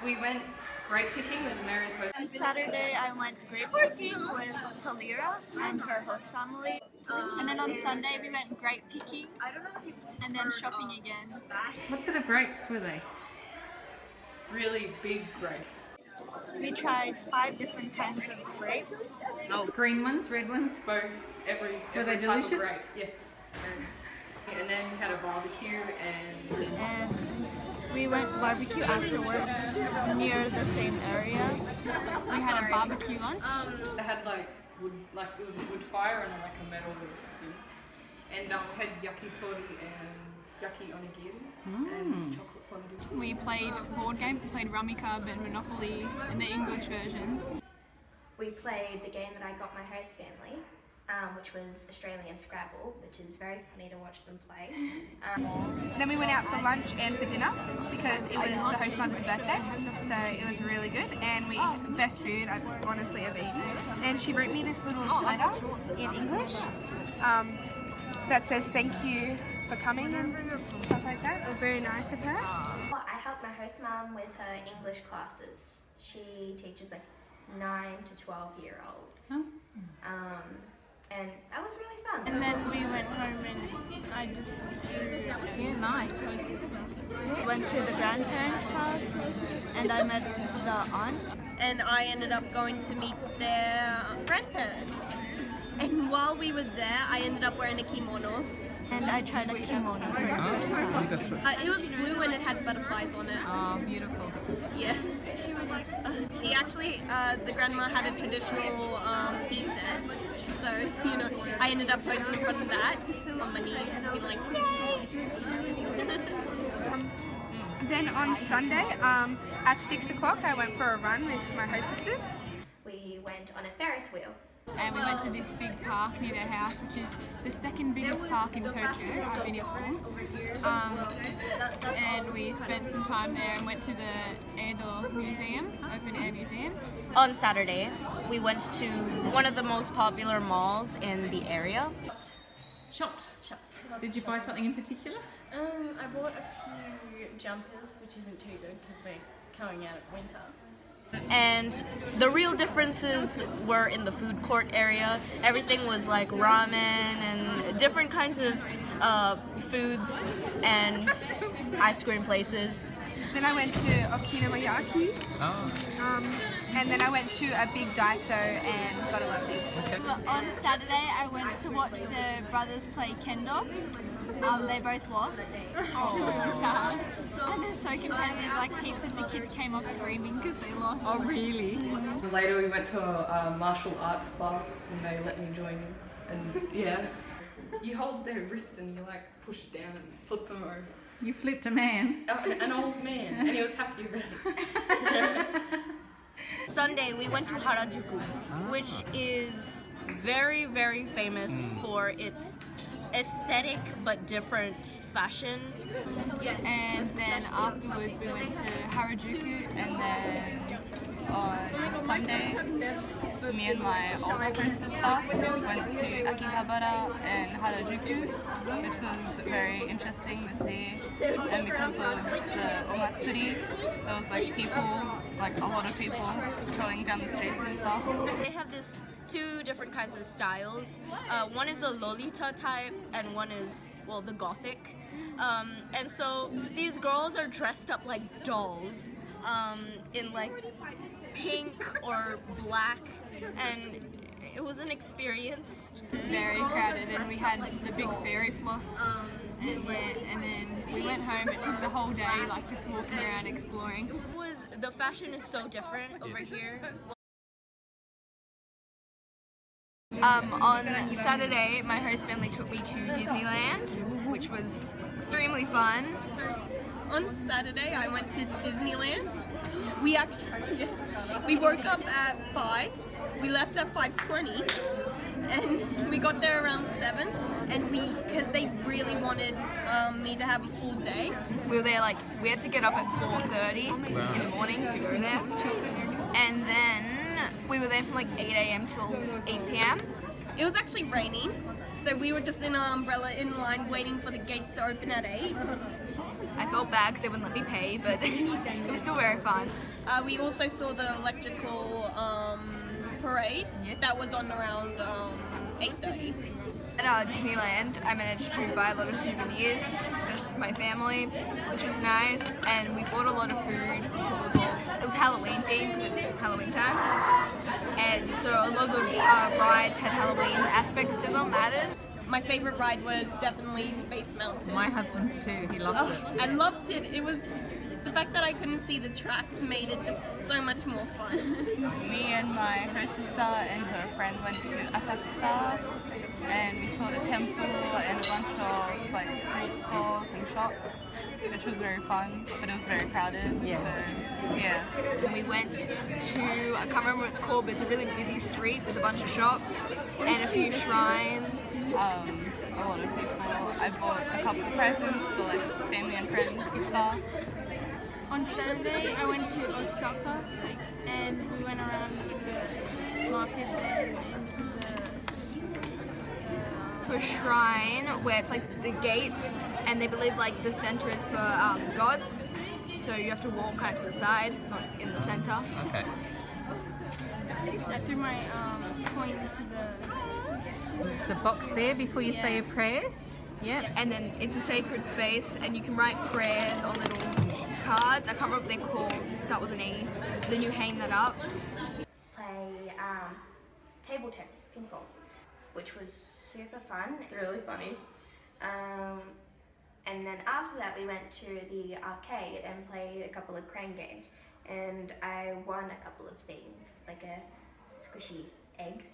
We went grape picking with Mary's host. On Saturday, I went grape picking with Talira and her host family. And then on Sunday, we went grape picking and then shopping again. What sort of grapes were they? Really big grapes. We tried 5 different kinds of grapes. Oh, green ones, red ones? Both, every Were they type delicious? of grape. Yes. And then we had a barbecue And we went barbecue afterwards near the same area. We had a barbecue lunch. they had like wood, like it was a wood fire and like a metal thing. And we had yakitori and yaki onigiri and chocolate fondue. We played board games. We played Rummy Cub and Monopoly in the English versions. We played the game that I got my host family, which was Australian Scrabble, which is very funny to watch them play. Then we went out for lunch and for dinner because it was the host mother's birthday, so it was really good. And we best food I've honestly ever eaten. And she wrote me this little letter in English that says thank you for coming and stuff like that. It was very nice of her. I helped my host mom with her English classes. She teaches like 9 to 12-year-olds. And that was really fun. And then we went home and I just drew Nice. went to the grandparents' house and I met the aunt. And I ended up going to meet their grandparents. And while we were there, I ended up wearing a kimono. And I tried a kimono for the first time. It was blue and it had butterflies on it. Oh, beautiful. Yeah. She actually, the grandma had a traditional tea set. So, you know, I ended up posing in front of that, just on my knees, and being like, Then on Sunday, at 6 o'clock, I went for a run with my host sisters. We went on a Ferris wheel. And we went to this big park near their house, which is the second biggest park in Tokyo, I've been informed. And we spent some time there and went to the Edo Museum, open air museum. On Saturday, we went to one of the most popular malls in the area. Shopped. Did you buy something in particular? I bought a few jumpers, which isn't too good because we're coming out of winter. And the real differences were in the food court area. Everything was like ramen and different kinds of foods and ice cream places. Then I went to Okinawa-yaki. And then I went to a big Daiso and got a lot of things. On Saturday, I went to watch the brothers play kendo. They both lost, which was really sad. And they're so competitive, like heaps of the kids came off screaming because they lost. Oh, really? Later we went to a martial arts class and they let me join in. And yeah, you hold their wrists and you like push down and flip them over. You flipped a man. An old man, and he was happy about it. Sunday, we went to Harajuku, which is very, very famous for its aesthetic but different fashion. And then afterwards we went to Harajuku, And then on Sunday, me and my older sister went to Akihabara and Harajuku, which was very interesting to see. And because of the omatsuri, there was like people, like a lot of people going down the streets and stuff. They have this 2 different kinds of styles. One is the Lolita type and one is, well, the Gothic. And so these girls are dressed up like dolls in like pink or black, and it was an experience. very crowded, and we had the big fairy floss. And then we went home. It took the whole day, like just walking around exploring. The fashion is so different over here. On Saturday, my host family took me to Disneyland, which was extremely fun. On Saturday, I went to Disneyland. We woke up at 5. We left at 5:20, and we got there around 7. And because they really wanted me to have a full day. We were there we had to get up at 4:30 in the morning to go there. And then we were there from 8 a.m. till 8 p.m. It was actually raining, So we were just in our umbrella in line waiting for the gates to open at 8. I felt bad because they wouldn't let me pay, but it was still very fun. We also saw the electrical parade that was on around 8:30. At Disneyland, I managed to buy a lot of souvenirs, especially for my family, which was nice. And we bought a lot of food because it was Halloween themed because it's Halloween time. And so a lot of the rides had Halloween aspects to them added. My favourite ride was definitely Space Mountain. My husband's too. He loves it. I loved it. It was the fact that I couldn't see the tracks made it just so much more fun. Me and my host sister and her friend went to Asakusa, and we saw the temple and a bunch of like street stalls and shops, which was very fun, but it was very crowded. Yeah. So yeah. And we went to, I can't remember what it's called, but it's a really busy street with a bunch of shops and a few shrines. A lot of people. I bought a couple of presents for like family and friends and stuff. On Saturday, I went to Osaka and we went around to the markets and into To a shrine where it's like the gates, and they believe like the center is for gods, so you have to walk kind of to the side, not in the center. Okay. I threw my coin into The box there before you say a prayer. Yeah. And then it's a sacred space, and you can write prayers on little cards. I can't remember what they're called. Start with an E. Then you hang that up. Play table tennis, ping pong, which was super fun, really funny. And then after that we went to the arcade and played a couple of crane games, and I won a couple of things, like a squishy egg